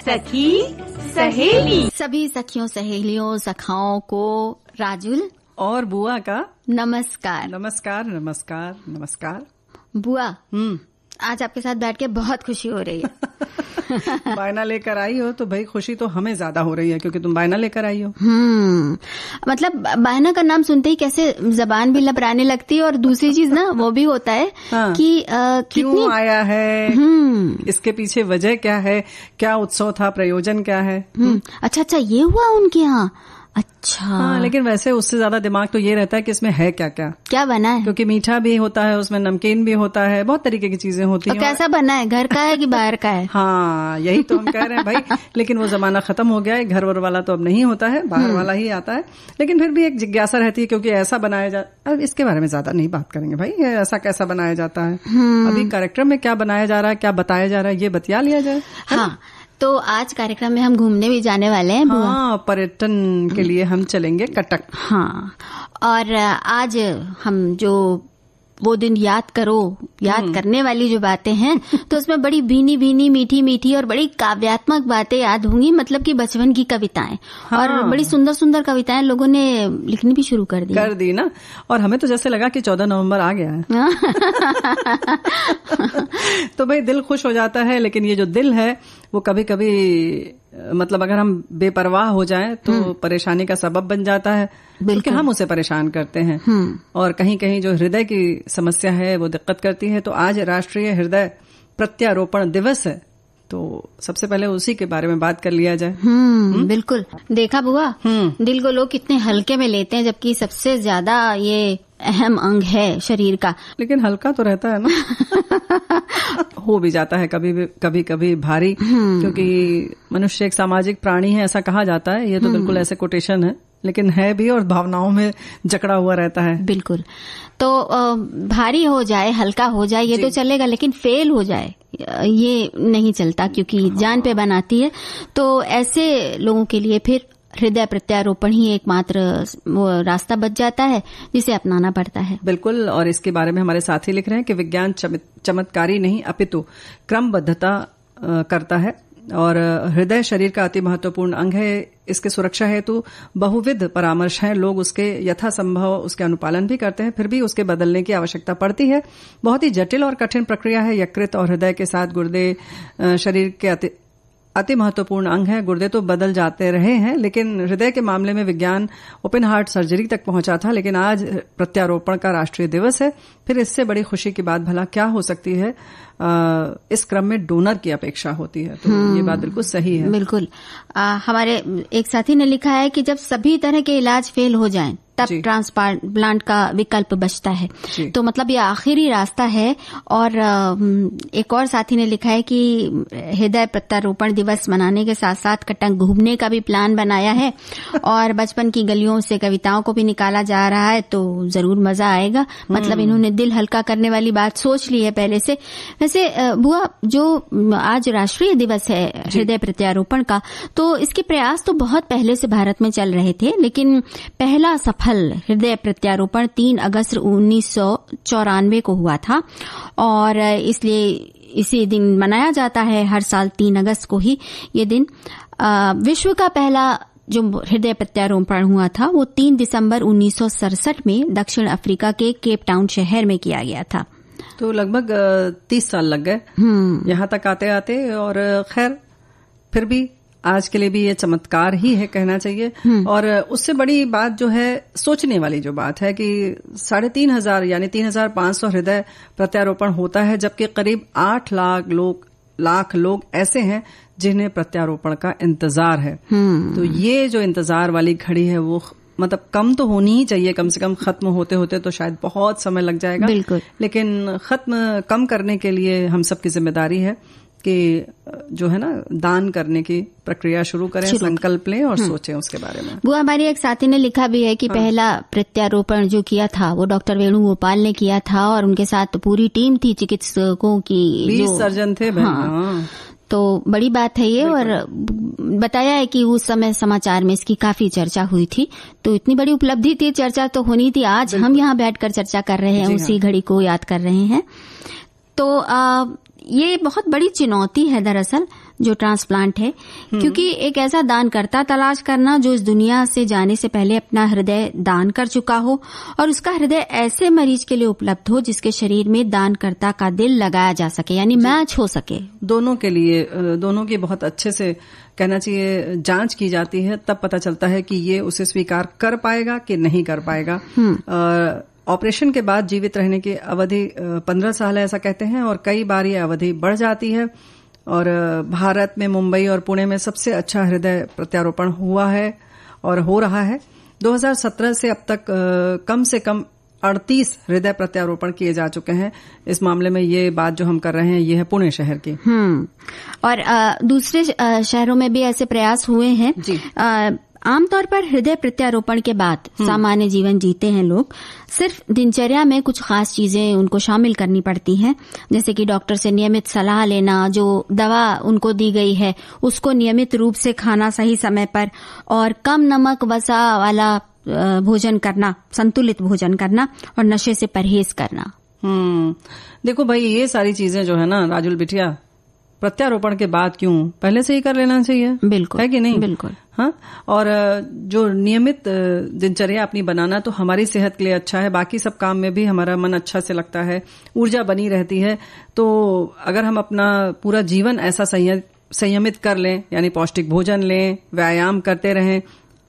सखी सहेली। सभी सखियों सहेलियों सखाओं को राजुल और बुआ का नमस्कार। नमस्कार नमस्कार नमस्कार। बुआ आज आपके साथ बैठ के बहुत खुशी हो रही है। बायना लेकर आई हो तो भाई खुशी तो हमें ज्यादा हो रही है क्योंकि तुम बायना लेकर आई हो। मतलब बायना का नाम सुनते ही कैसे जबान भी लपराने लगती है और दूसरी चीज ना वो भी होता है हाँ। कि क्यों आया है, इसके पीछे वजह क्या है, क्या उत्सव था, प्रयोजन क्या है। अच्छा ये हुआ उनके यहाँ। अच्छा हाँ, लेकिन वैसे उससे ज्यादा दिमाग तो ये रहता है कि इसमें है क्या क्या क्या बना है, क्योंकि मीठा भी होता है उसमें, नमकीन भी होता है, बहुत तरीके की चीजें होती हैं। कैसा बना है, घर का है कि बाहर का है। हाँ यही तो हम कह रहे हैं भाई। लेकिन वो जमाना खत्म हो गया है, घर वर वाला तो अब नहीं होता है, बाहर वाला ही आता है। लेकिन फिर भी एक जिज्ञासा रहती है क्योंकि ऐसा बनाया अब इसके बारे में ज्यादा नहीं बात करेंगे भाई, ऐसा कैसा बनाया जाता है, अभी कार्यक्रम में क्या बनाया जा रहा है, क्या बताया जा रहा है, ये बतिया लिया जाए। हाँ तो आज कार्यक्रम में हम घूमने भी जाने वाले हैं बुआ। हाँ, पर्यटन के लिए हम चलेंगे कटक। हाँ और आज हम जो वो दिन याद करने वाली जो बातें हैं तो उसमें बड़ी भीनी भीनी मीठी मीठी और बड़ी काव्यात्मक बातें याद होंगी, मतलब कि बचपन की कविताएं। हाँ। और बड़ी सुंदर सुंदर कविताएं लोगों ने लिखनी भी शुरू कर दी ना। और हमें तो जैसे लगा कि 14 नवंबर आ गया है। तो भाई दिल खुश हो जाता है, लेकिन ये जो दिल है वो कभी कभी मतलब अगर हम बेपरवाह हो जाएं तो परेशानी का सबब बन जाता है, क्योंकि हम उसे परेशान करते हैं। और कहीं कहीं जो हृदय की समस्या है वो दिक्कत करती है। तो आज राष्ट्रीय हृदय प्रत्यारोपण दिवस है, तो सबसे पहले उसी के बारे में बात कर लिया जाए। बिल्कुल। देखा बुआ, दिल को लोग कितने हल्के में लेते हैं, जबकि सबसे ज्यादा ये अहम अंग है शरीर का। लेकिन हल्का तो रहता है ना। हो भी जाता है कभी कभी भारी, क्योंकि मनुष्य एक सामाजिक प्राणी है ऐसा कहा जाता है। ये तो बिल्कुल ऐसे कोटेशन है, लेकिन है भी और भावनाओं में जकड़ा हुआ रहता है। बिल्कुल। तो भारी हो जाए, हल्का हो जाए ये तो चलेगा, लेकिन फेल हो जाए ये नहीं चलता, क्योंकि जान पे बनाती है। तो ऐसे लोगों के लिए फिर हृदय प्रत्यारोपण ही एकमात्र वो रास्ता बच जाता है जिसे अपनाना पड़ता है। बिल्कुल। और इसके बारे में हमारे साथी लिख रहे हैं कि विज्ञान चमत्कारी नहीं अपितु क्रमबद्धता करता है और हृदय शरीर का अति महत्वपूर्ण अंग है। इसके सुरक्षा हेतु बहुविध परामर्श हैं, लोग उसके यथासंभव उसके अनुपालन भी करते हैं, फिर भी उसके बदलने की आवश्यकता पड़ती है। बहुत ही जटिल और कठिन प्रक्रिया है। यकृत और हृदय के साथ गुर्दे शरीर के अति महत्वपूर्ण अंग है। गुर्दे तो बदल जाते रहे हैं, लेकिन हृदय के मामले में विज्ञान ओपन हार्ट सर्जरी तक पहुंचा था। लेकिन आज प्रत्यारोपण का राष्ट्रीय दिवस है। फिर इससे बड़ी खुशी की बात भला क्या हो सकती है। इस क्रम में डोनर की अपेक्षा होती है, तो ये बात बिल्कुल सही है। बिल्कुल। हमारे एक साथी ने लिखा है कि जब सभी तरह के इलाज फेल हो जाएं तब ट्रांसप्लांट का विकल्प बचता है। तो मतलब ये आखिरी रास्ता है। और एक और साथी ने लिखा है कि हृदय प्रत्यारोपण दिवस मनाने के साथ साथ कटक घूमने का भी प्लान बनाया है और बचपन की गलियों से कविताओं को भी निकाला जा रहा है, तो जरूर मजा आएगा। मतलब इन्होंने दिल हल्का करने वाली बात सोच ली है पहले से। वैसे बुआ, जो आज राष्ट्रीय दिवस है हृदय प्रत्यारोपण का, तो इसके प्रयास तो बहुत पहले से भारत में चल रहे थे, लेकिन पहला सफल हृदय प्रत्यारोपण 3 अगस्त 1994 को हुआ था और इसलिए इसी दिन मनाया जाता है हर साल 3 अगस्त को ही ये दिन। विश्व का पहला जो हृदय प्रत्यारोपण हुआ था वो 3 दिसंबर 1967 में दक्षिण अफ्रीका के केप टाउन शहर में किया गया था। तो लगभग 30 साल लग गए यहाँ तक आते आते। और खैर फिर भी आज के लिए भी ये चमत्कार ही है कहना चाहिए। और उससे बड़ी बात जो है, सोचने वाली जो बात है कि 3,500 यानी 3,500 हृदय प्रत्यारोपण होता है, जबकि करीब 8 लाख लोग ऐसे हैं जिन्हें प्रत्यारोपण का इंतजार है। तो ये जो इंतजार वाली घड़ी है वो मतलब कम तो होनी ही चाहिए, कम से कम खत्म होते होते तो शायद बहुत समय लग जाएगा। बिल्कुल। लेकिन कम करने के लिए हम सबकी जिम्मेदारी है कि जो है ना, दान करने की प्रक्रिया शुरू करें, संकल्प लें और सोचें उसके बारे में। वो हमारी एक साथी ने लिखा भी है कि पहला प्रत्यारोपण जो किया था वो डॉक्टर वेणुगोपाल ने किया था और उनके साथ पूरी टीम थी चिकित्सकों की, 20 सर्जन थे। तो बड़ी बात है ये। और बताया है कि उस समय समाचार में इसकी काफी चर्चा हुई थी, तो इतनी बड़ी उपलब्धि थी, चर्चा तो होनी थी। आज हम यहाँ बैठकर चर्चा कर रहे हैं, उसी घड़ी को याद कर रहे हैं। तो ये बहुत बड़ी चुनौती है दरअसल। जो ट्रांसप्लांट है, क्योंकि एक ऐसा दानकर्ता तलाश करना जो इस दुनिया से जाने से पहले अपना हृदय दान कर चुका हो और उसका हृदय ऐसे मरीज के लिए उपलब्ध हो जिसके शरीर में दानकर्ता का दिल लगाया जा सके, यानी मैच हो सके। दोनों के लिए, दोनों की बहुत अच्छे से कहना चाहिए जांच की जाती है, तब पता चलता है कि ये उसे स्वीकार कर पाएगा कि नहीं कर पाएगा। ऑपरेशन के बाद जीवित रहने की अवधि 15 साल है ऐसा कहते हैं, और कई बार ये अवधि बढ़ जाती है। और भारत में मुंबई और पुणे में सबसे अच्छा हृदय प्रत्यारोपण हुआ है और हो रहा है। 2017 से अब तक कम से कम 38 हृदय प्रत्यारोपण किए जा चुके हैं। इस मामले में ये बात जो हम कर रहे हैं ये है पुणे शहर की। और दूसरे शहरों में भी ऐसे प्रयास हुए हैं जी। आमतौर पर हृदय प्रत्यारोपण के बाद सामान्य जीवन जीते हैं लोग। सिर्फ दिनचर्या में कुछ खास चीजें उनको शामिल करनी पड़ती हैं, जैसे कि डॉक्टर से नियमित सलाह लेना, जो दवा उनको दी गई है उसको नियमित रूप से खाना सही समय पर, और कम नमक वसा वाला भोजन करना, संतुलित भोजन करना, और नशे से परहेज करना। देखो भाई, ये सारी चीजें जो है ना राजुल बिटिया, प्रत्यारोपण के बाद क्यों, पहले से ही कर लेना चाहिए। बिल्कुल, है कि नहीं? बिल्कुल। हाँ, और जो नियमित दिनचर्या अपनी बनाना तो हमारी सेहत के लिए अच्छा है, बाकी सब काम में भी हमारा मन अच्छा से लगता है, ऊर्जा बनी रहती है। तो अगर हम अपना पूरा जीवन ऐसा संयमित कर लें, यानी पौष्टिक भोजन लें, व्यायाम करते रहें,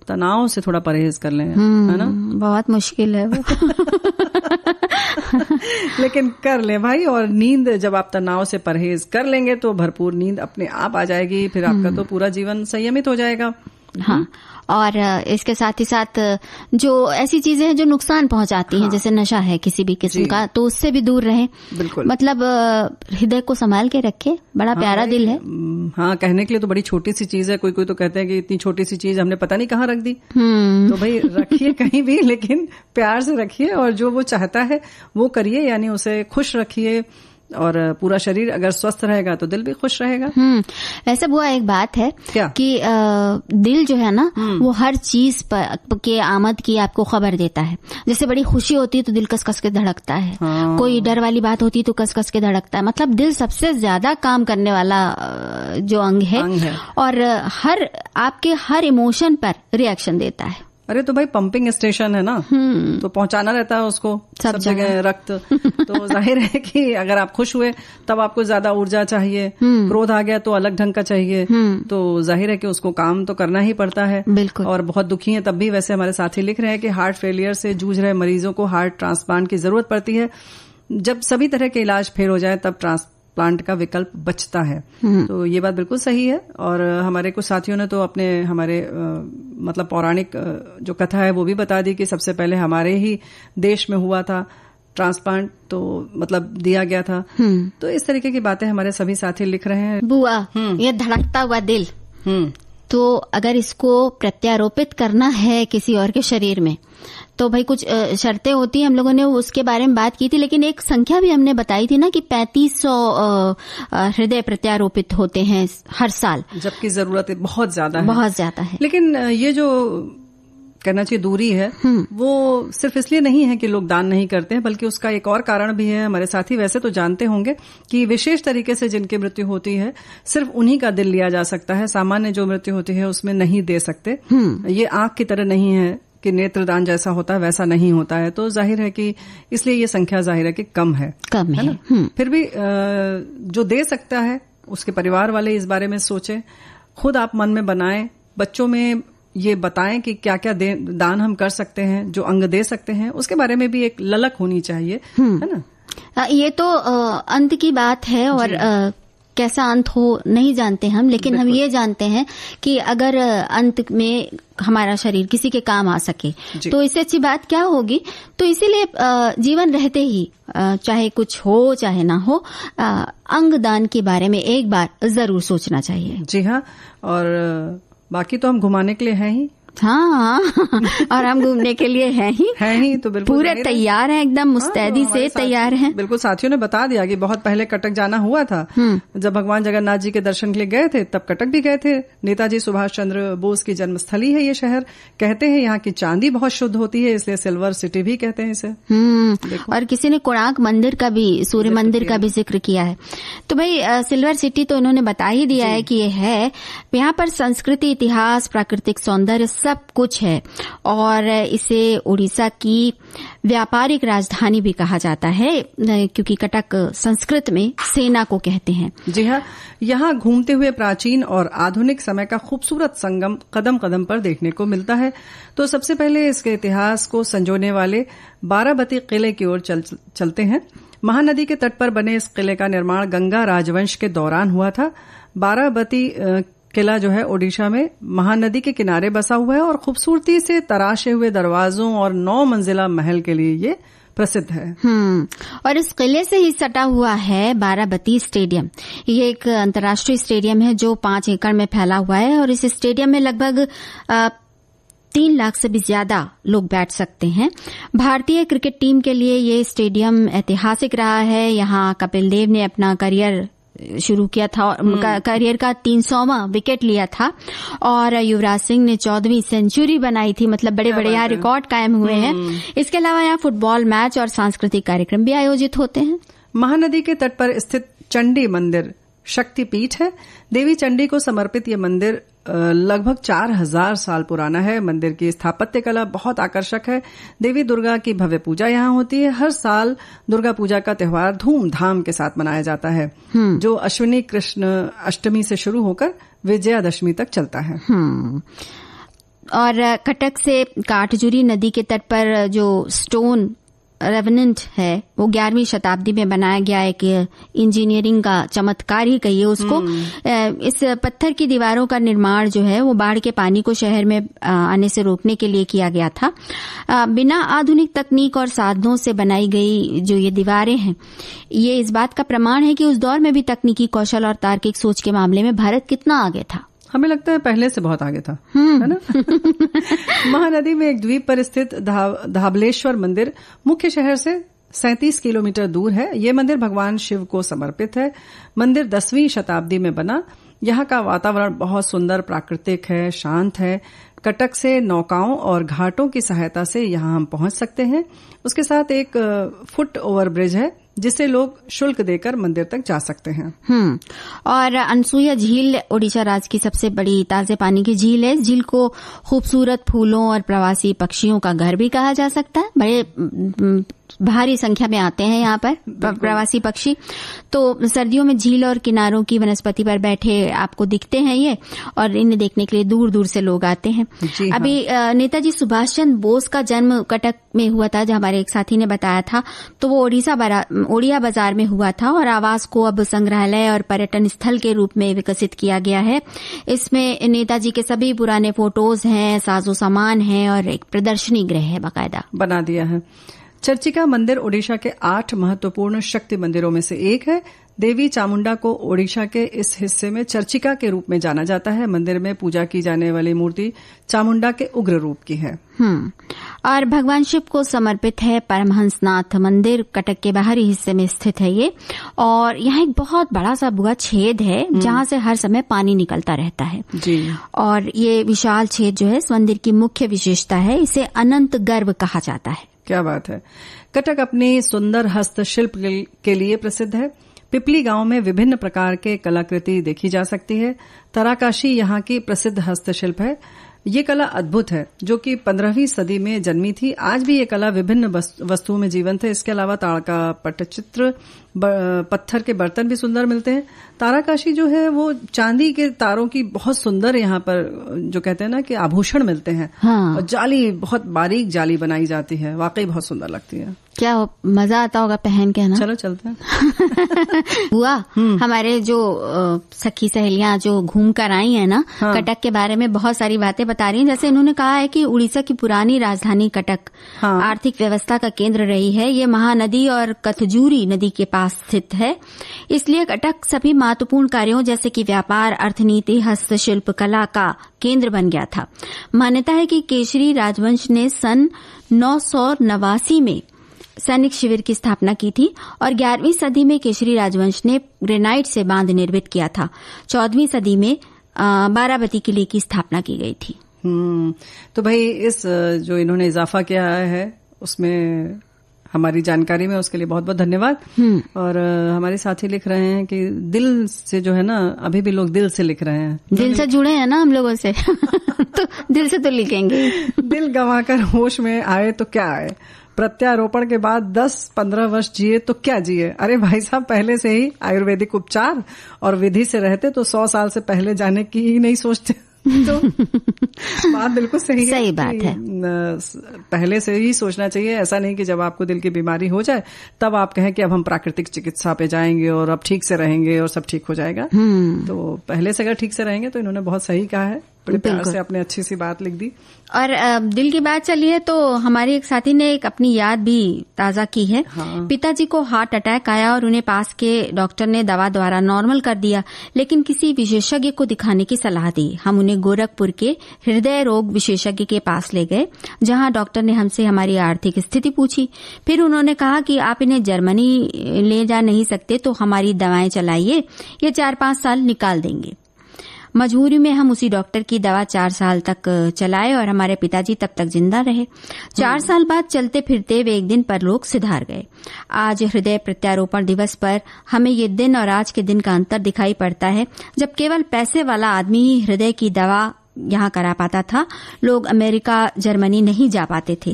तनाव से थोड़ा परहेज कर लें, है ना? बहुत मुश्किल है वो। लेकिन कर ले भाई। और नींद, जब आप तनाव से परहेज कर लेंगे तो भरपूर नींद अपने आप आ जाएगी, फिर आपका तो पूरा जीवन संयमित हो जाएगा। हाँ, और इसके साथ ही साथ जो ऐसी चीजें हैं जो नुकसान पहुंचाती हैं, जैसे नशा है किसी भी किस्म का, तो उससे भी दूर रहें। बिल्कुल। मतलब हृदय को संभाल के रखे, बड़ा प्यारा दिल है। हाँ, कहने के लिए तो बड़ी छोटी सी चीज है, कोई कोई तो कहते हैं कि इतनी छोटी सी चीज हमने पता नहीं कहाँ रख दी। तो भाई रखिए कहीं भी, लेकिन प्यार से रखिए, और जो वो चाहता है वो करिए, यानी उसे खुश रखिए, और पूरा शरीर अगर स्वस्थ रहेगा तो दिल भी खुश रहेगा। वैसे बुआ एक बात है क्या? कि दिल जो है ना वो हर चीज के आमद की आपको खबर देता है। जैसे बड़ी खुशी होती है तो दिल कस कस के धड़कता है, कोई डर वाली बात होती है तो कस कस के धड़कता है। मतलब दिल सबसे ज्यादा काम करने वाला जो अंग है, और आपके हर इमोशन पर रिएक्शन देता है। अरे तो भाई पंपिंग स्टेशन है ना, तो पहुंचाना रहता है उसको सब जगह रक्त। तो जाहिर है कि अगर आप खुश हुए तब आपको ज्यादा ऊर्जा चाहिए, क्रोध आ गया तो अलग ढंग का चाहिए, तो जाहिर है कि उसको काम तो करना ही पड़ता है। बिल्कुल। और बहुत दुखी हैं तब भी। वैसे हमारे साथी लिख रहे हैं कि हार्ट फेलियर से जूझ रहे मरीजों को हार्ट ट्रांसप्लांट की जरूरत पड़ती है। जब सभी तरह के इलाज फेल हो जाए तब ट्रांसप्लांट का विकल्प बचता है। तो ये बात बिल्कुल सही है। और हमारे कुछ साथियों ने तो अपने हमारे मतलब पौराणिक जो कथा है वो भी बता दी कि सबसे पहले हमारे ही देश में हुआ था ट्रांसप्लांट, तो मतलब दिया गया था। तो इस तरीके की बातें हमारे सभी साथी लिख रहे हैं। बुआ, ये धड़कता हुआ दिल, तो अगर इसको प्रत्यारोपित करना है किसी और के शरीर में तो भाई कुछ शर्तें होती हैं। हम लोगों ने उसके बारे में बात की थी, लेकिन एक संख्या भी हमने बताई थी ना कि 3500 हृदय प्रत्यारोपित होते हैं हर साल, जबकि जरूरत बहुत ज्यादा है। बहुत ज्यादा है। लेकिन ये जो कहना चाहिए दूरी है वो सिर्फ इसलिए नहीं है कि लोग दान नहीं करते हैं, बल्कि उसका एक और कारण भी है। हमारे साथी वैसे तो जानते होंगे कि विशेष तरीके से जिनकी मृत्यु होती है सिर्फ उन्हीं का दिल लिया जा सकता है, सामान्य जो मृत्यु होती है उसमें नहीं दे सकते। ये आंख की तरह नहीं है कि नेत्रदान जैसा होता है वैसा नहीं होता है। तो जाहिर है कि इसलिए ये संख्या जाहिर है कि कम है ना। फिर भी जो दे सकता है उसके परिवार वाले इस बारे में सोचे, खुद आप मन में बनाएं, बच्चों में ये बताएं कि क्या क्या दान हम कर सकते हैं, जो अंग दे सकते हैं उसके बारे में भी एक ललक होनी चाहिए, है ना। ये तो अंत की बात है, और कैसा अंत हो नहीं जानते हम, लेकिन हम ये जानते हैं कि अगर अंत में हमारा शरीर किसी के काम आ सके तो इससे अच्छी बात क्या होगी। तो इसीलिए जीवन रहते ही चाहे कुछ हो चाहे ना हो, अंग दान के बारे में एक बार जरूर सोचना चाहिए। जी हाँ, और बाकी तो हम घुमाने के लिए हैं ही, हाँ और हम घूमने के लिए हैं ही तो बिल्कुल पूरे तैयार हैं, एकदम मुस्तैदी से तैयार हैं। बिल्कुल साथियों ने बता दिया कि बहुत पहले कटक जाना हुआ था। जब भगवान जगन्नाथ जी के दर्शन के लिए गए थे तब कटक भी गए थे। नेताजी सुभाष चंद्र बोस की जन्मस्थली है ये शहर। कहते हैं यहाँ की चांदी बहुत शुद्ध होती है, इसलिए सिल्वर सिटी भी कहते हैं इसे। और किसी ने कोणार्क मंदिर का भी, सूर्य मंदिर का भी जिक्र किया है। तो भाई सिल्वर सिटी तो इन्होंने बता ही दिया है कि ये है। यहाँ पर संस्कृति, इतिहास, प्राकृतिक सौंदर्य सब कुछ है और इसे उड़ीसा की व्यापारिक राजधानी भी कहा जाता है, क्योंकि कटक संस्कृत में सेना को कहते हैं। जी हाँ, यहाँ घूमते हुए प्राचीन और आधुनिक समय का खूबसूरत संगम कदम कदम पर देखने को मिलता है। तो सबसे पहले इसके इतिहास को संजोने वाले बाराबती किले की ओर चलते हैं। महानदी के तट पर बने इस किले का निर्माण गंगा राजवंश के दौरान हुआ था। बाराबती किला जो है ओडिशा में महानदी के किनारे बसा हुआ है और खूबसूरती से तराशे हुए दरवाजों और 9 मंजिला महल के लिए ये प्रसिद्ध है। और इस किले से ही सटा हुआ है बाराबती स्टेडियम। ये एक अंतर्राष्ट्रीय स्टेडियम है जो 5 एकड़ में फैला हुआ है और इस स्टेडियम में लगभग 3 लाख से भी ज्यादा लोग बैठ सकते हैं। भारतीय क्रिकेट टीम के लिए ये स्टेडियम ऐतिहासिक रहा है। यहाँ कपिल देव ने अपना करियर शुरू किया था और करियर का 300वां विकेट लिया था और युवराज सिंह ने 14वीं सेंचुरी बनाई थी। मतलब बड़े बड़े यहाँ रिकॉर्ड कायम हुए हैं। इसके अलावा यहाँ फुटबॉल मैच और सांस्कृतिक कार्यक्रम भी आयोजित होते हैं। महानदी के तट पर स्थित चंडी मंदिर शक्तिपीठ है। देवी चंडी को समर्पित ये मंदिर लगभग 4000 साल पुराना है। मंदिर की स्थापत्य कला बहुत आकर्षक है। देवी दुर्गा की भव्य पूजा यहाँ होती है। हर साल दुर्गा पूजा का त्योहार धूमधाम के साथ मनाया जाता है, जो अश्विनी कृष्ण अष्टमी से शुरू होकर विजयादशमी तक चलता है। और कटक से काठजुरी नदी के तट पर जो स्टोन रेवेनेंट है वो 11वीं शताब्दी में बनाया गया एक इंजीनियरिंग का चमत्कार ही कहिए उसको। इस पत्थर की दीवारों का निर्माण जो है वो बाढ़ के पानी को शहर में आने से रोकने के लिए किया गया था। बिना आधुनिक तकनीक और साधनों से बनाई गई जो ये दीवारें हैं, ये इस बात का प्रमाण है कि उस दौर में भी तकनीकी कौशल और तार्किक सोच के मामले में भारत कितना आगे था। हमें लगता है पहले से बहुत आगे था, है ना? महानदी में एक द्वीप पर स्थित धाबलेश्वर मंदिर मुख्य शहर से 37 किलोमीटर दूर है। ये मंदिर भगवान शिव को समर्पित है। मंदिर 10वीं शताब्दी में बना। यहाँ का वातावरण बहुत सुंदर, प्राकृतिक है, शांत है। कटक से नौकाओं और घाटों की सहायता से यहाँ हम पहुंच सकते हैं। उसके साथ एक फुट ओवर ब्रिज है जिससे लोग शुल्क देकर मंदिर तक जा सकते हैं। और अनसुईया झील ओडिशा राज्य की सबसे बड़ी ताजे पानी की झील है। इस झील को खूबसूरत फूलों और प्रवासी पक्षियों का घर भी कहा जा सकता है। बड़े भारी संख्या में आते हैं यहाँ पर प्रवासी पक्षी। तो सर्दियों में झील और किनारों की वनस्पति पर बैठे आपको दिखते हैं ये, और इन्हें देखने के लिए दूर दूर से लोग आते हैं। अभी नेताजी सुभाष चंद्र बोस का जन्म कटक में हुआ था, जो हमारे एक साथी ने बताया था। तो वो ओडिया बाजार में हुआ था और आवास को अब संग्रहालय और पर्यटन स्थल के रूप में विकसित किया गया है। इसमें नेताजी के सभी पुराने फोटोज हैं, साजो सामान है और एक प्रदर्शनी गृह है बाकायदा बना दिया है। चर्चिका मंदिर ओडिशा के 8 महत्वपूर्ण शक्ति मंदिरों में से एक है। देवी चामुंडा को ओडिशा के इस हिस्से में चर्चिका के रूप में जाना जाता है। मंदिर में पूजा की जाने वाली मूर्ति चामुंडा के उग्र रूप की है। और भगवान शिव को समर्पित है परमहंसनाथ मंदिर। कटक के बाहरी हिस्से में स्थित है ये, और यहाँ एक बहुत बड़ा सा बुआ छेद है जहाँ से हर समय पानी निकलता रहता है जी। और ये विशाल छेद जो है इस मंदिर की मुख्य विशेषता है। इसे अनंत गर्भ कहा जाता है। क्या बात है। कटक अपनी सुंदर हस्तशिल्प के लिए प्रसिद्ध है। पिपली गांव में विभिन्न प्रकार के कलाकृति देखी जा सकती है। तराकाशी यहाँ की प्रसिद्ध हस्तशिल्प है। ये कला अद्भुत है, जो कि 15वीं सदी में जन्मी थी। आज भी ये कला विभिन्न वस्तुओं में जीवंत है। इसके अलावा ताड़का पट्टचित्र, पत्थर के बर्तन भी सुंदर मिलते हैं। ताराकाशी जो है वो चांदी के तारों की बहुत सुंदर यहाँ पर जो कहते हैं ना कि आभूषण मिलते हैं। और जाली, बहुत बारीक जाली बनाई जाती है, वाकई बहुत सुंदर लगती है। क्या मजा आता होगा पहन के, ना? चलो चलते हैं। हुआ हमारे जो सखी सहेलियां जो घूम कर आई है ना, कटक के बारे में बहुत सारी बातें बता रही हैं। जैसे इन्होंने कहा है कि उड़ीसा की पुरानी राजधानी कटक आर्थिक व्यवस्था का केंद्र रही है। ये महानदी और कथजूरी नदी के पास पास स्थित है, इसलिए कटक सभी महत्वपूर्ण कार्यों जैसे कि व्यापार, अर्थनीति, हस्तशिल्प, कला का केंद्र बन गया था। मान्यता है कि केसरी राजवंश ने सन 989 में सैनिक शिविर की स्थापना की थी और 11वीं सदी में केसरी राजवंश ने ग्रेनाइट से बांध निर्मित किया था। 14वीं सदी में बाराबती किले की स्थापना की गई थी। तो भाई इस जो इन्होंने इजाफा किया है उसमें हमारी जानकारी में, उसके लिए बहुत बहुत धन्यवाद। और हमारे साथी लिख रहे हैं कि दिल से जो है ना, अभी भी लोग दिल से लिख रहे हैं, दिल से जुड़े हैं ना हम लोगों से तो दिल से तो लिखेंगे। दिल गंवाकर होश में आए तो क्या आए, प्रत्यारोपण के बाद 10-15 वर्ष जिए तो क्या जिए। अरे भाई साहब, पहले से ही आयुर्वेदिक उपचार और विधि से रहते तो 100 साल से पहले जाने की ही नहीं सोचते। तो बात बिल्कुल सही है। सही बात है। पहले से ही सोचना चाहिए। ऐसा नहीं कि जब आपको दिल की बीमारी हो जाए तब आप कहें कि अब हम प्राकृतिक चिकित्सा पे जाएंगे और अब ठीक से रहेंगे और सब ठीक हो जाएगा। तो पहले से अगर ठीक से रहेंगे तो इन्होंने बहुत सही कहा है, बड़े प्यार से अपने अच्छी सी बात लिख दी। और दिल की बात चली है तो हमारे एक साथी ने एक अपनी याद भी ताजा की है। हाँ। पिताजी को हार्ट अटैक आया और उन्हें पास के डॉक्टर ने दवा द्वारा नॉर्मल कर दिया, लेकिन किसी विशेषज्ञ को दिखाने की सलाह दी। हम उन्हें गोरखपुर के हृदय रोग विशेषज्ञ के पास ले गए, जहां डॉक्टर ने हमसे हमारी आर्थिक स्थिति पूछी। फिर उन्होंने कहा कि आप इन्हें जर्मनी ले जा नहीं सकते तो हमारी दवाएं चलाइए, ये 4-5 साल निकाल देंगे। मजबूरी में हम उसी डॉक्टर की दवा 4 साल तक चलाए और हमारे पिताजी तब तक जिंदा रहे। 4 साल बाद चलते फिरते वे एक दिन परलोक सिधार गए। आज हृदय प्रत्यारोपण दिवस पर हमें ये दिन और आज के दिन का अंतर दिखाई पड़ता है, जब केवल पैसे वाला आदमी ही हृदय की दवा यहाँ करा पाता था। लोग अमेरिका, जर्मनी नहीं जा पाते थे।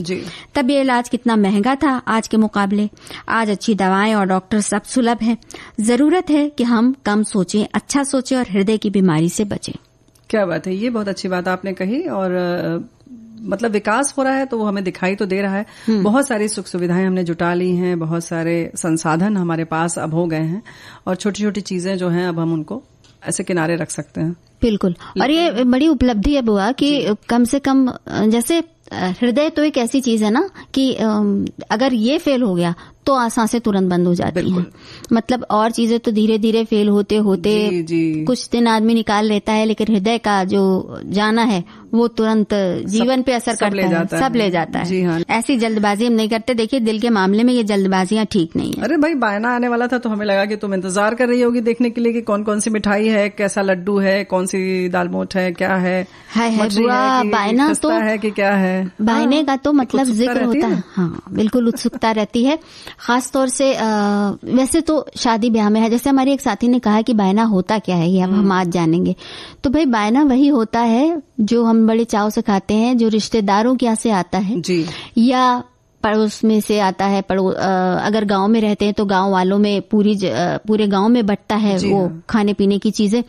तब ये इलाज कितना महंगा था आज के मुकाबले। आज अच्छी दवाएं और डॉक्टर सब सुलभ हैं। जरूरत है कि हम कम सोचें, अच्छा सोचें और हृदय की बीमारी से बचें। क्या बात है, ये बहुत अच्छी बात आपने कही। और मतलब विकास हो रहा है तो वो हमें दिखाई तो दे रहा है। बहुत सारी सुख सुविधाएं हमने जुटा ली हैं, बहुत सारे संसाधन हमारे पास अब हो गए हैं और छोटी छोटी चीजें जो हैं अब हम उनको ऐसे किनारे रख सकते हैं। बिल्कुल। और ये बड़ी उपलब्धि है बुआ कि कम से कम, जैसे हृदय तो एक ऐसी चीज है ना कि अगर ये फेल हो गया तो सांसें तुरंत बंद हो जाती हैं। मतलब और चीजें तो धीरे धीरे फेल होते होते कुछ दिन आदमी निकाल लेता है, लेकिन हृदय का जो जाना है वो तुरंत जीवन पे असर करता है, सब ले जाता है। जी हाँ। ऐसी जल्दबाजी हम नहीं करते। देखिए, दिल के मामले में ये जल्दबाजियां ठीक नहीं है। अरे भाई, बायना आने वाला था तो हमें लगा कि तुम इंतजार कर रही होगी देखने के लिए कि कौन कौन सी मिठाई है, कैसा लड्डू है, कौन सी दालमोट है, क्या है बुआ। बायना तो है कि क्या है, बायने का तो मतलब जिक्र होता है। हाँ, बिल्कुल उत्सुकता रहती है। खास तौर से वैसे तो शादी ब्याह में है। जैसे हमारे एक साथी ने कहा कि बायना होता क्या है, ये अब हम आज जानेंगे। तो भाई, बायना वही होता है जो हम बड़े चाव से खाते हैं, जो रिश्तेदारों के यहाँ से आता है जी, या पड़ोस में से आता है। अगर गांव में रहते हैं तो गांव वालों में पूरे गांव में बंटता है वो खाने पीने की चीजें।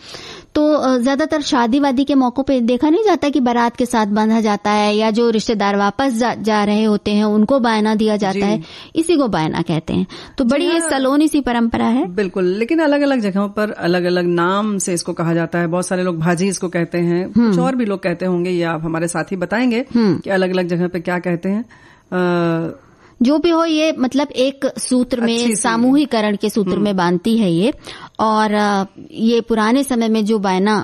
तो ज्यादातर शादी वादी के मौकों पे देखा नहीं जाता कि बारात के साथ बांधा जाता है, या जो रिश्तेदार वापस जा रहे होते हैं उनको बायना दिया जाता है। इसी को बायना कहते हैं। तो बड़ी ये सलोनी सी परंपरा है। बिल्कुल। लेकिन अलग अलग जगहों पर अलग अलग नाम से इसको कहा जाता है। बहुत सारे लोग भाजी इसको कहते हैं, कुछ और भी लोग कहते होंगे, या आप हमारे साथी बताएंगे कि अलग अलग जगह पे क्या कहते हैं। जो भी हो, ये मतलब एक सूत्र में, सामूहिकरण के सूत्र में बांधती है ये। और ये पुराने समय में जो बायना